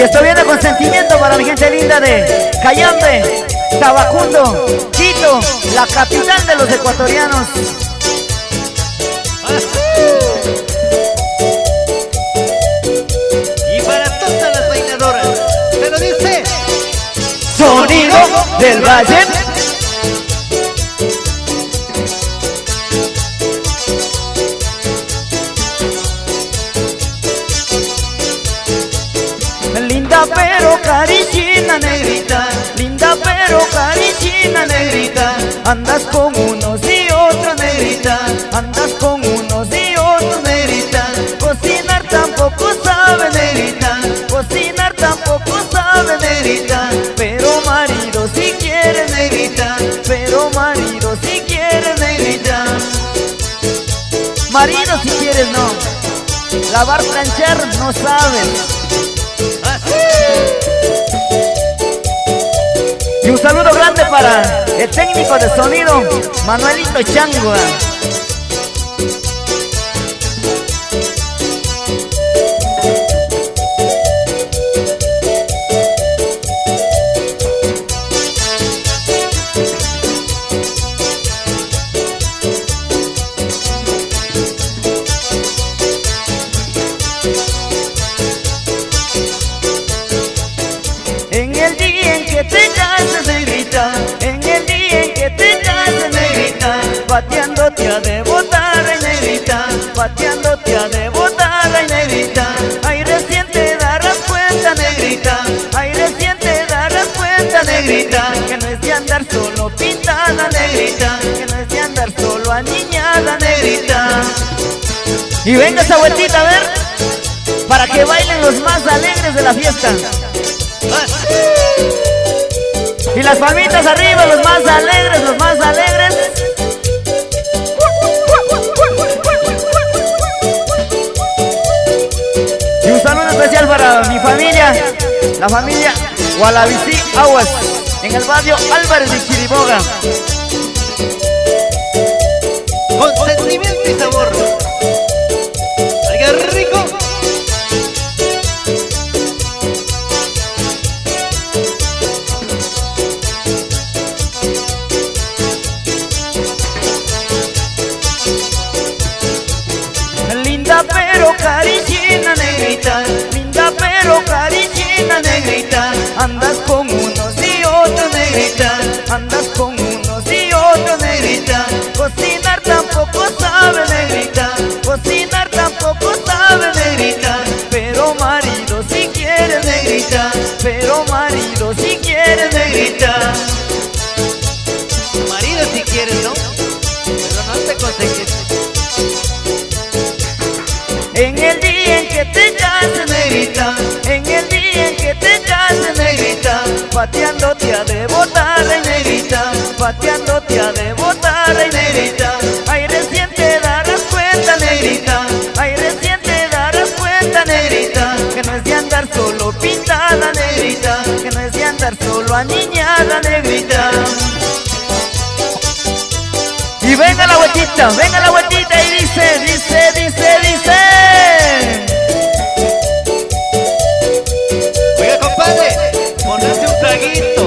Y esto viene con sentimiento para mi gente linda de Cayambe, Tabacundo, Quito, la capital de los ecuatorianos. Y para todas las bailadoras, pero dice Sonido del Valle. Linda pero carichina negrita, linda pero carichina negrita, andas con unos y otros negrita, andas con unos y otros negrita, cocinar tampoco sabe negrita, cocinar tampoco sabe negrita, pero marido si quieres negrita, pero marido si quieres negrita, marido si quieres no, lavar planchar no sabes. Y un saludo grande para el técnico de sonido, Manuelito Changua. En el día en que te cases negrita, en el día en que te cases negrita, pateándote a de botar negrita, pateándote a de botar negrita, ahí recién te darás cuenta negrita, ahí recién te darás cuenta negrita, que no es de andar solo pintada negrita, que no es de andar solo aniñada negrita. Y venga esa vueltita a ver, para que bailen los más alegres de la fiesta. Y las palmitas arriba, los más alegres, los más alegres. Y un saludo especial para mi familia, la familia Gualavicí Aguas, en el barrio Álvarez de Chiriboga. con sentimiento y sabor. ¡Salga rico! Linda pero carichina negrita, linda pero carichina negrita, andas con unos y otros negrita, andas con unos y otros negrita, cocinar tampoco sabe negrita, cocinar tampoco sabe negrita, pero marido si quieres negrita, pero marido si quieres negrita. Marido si quieres, ¿no? Pero no te conseguís. En el día en que te cases negrita, en el día en que te cases negrita, pateándote a de botar negrita, pateándote a de botar negrita, ahí recién te darás cuenta negrita, ahí recién te darás cuenta negrita, que no es de andar solo pintada negrita, que no es de andar solo aniñada negrita. Y venga la vueltita y dice, dice, dice, dice. Oiga, compadre, ponerte un traguito.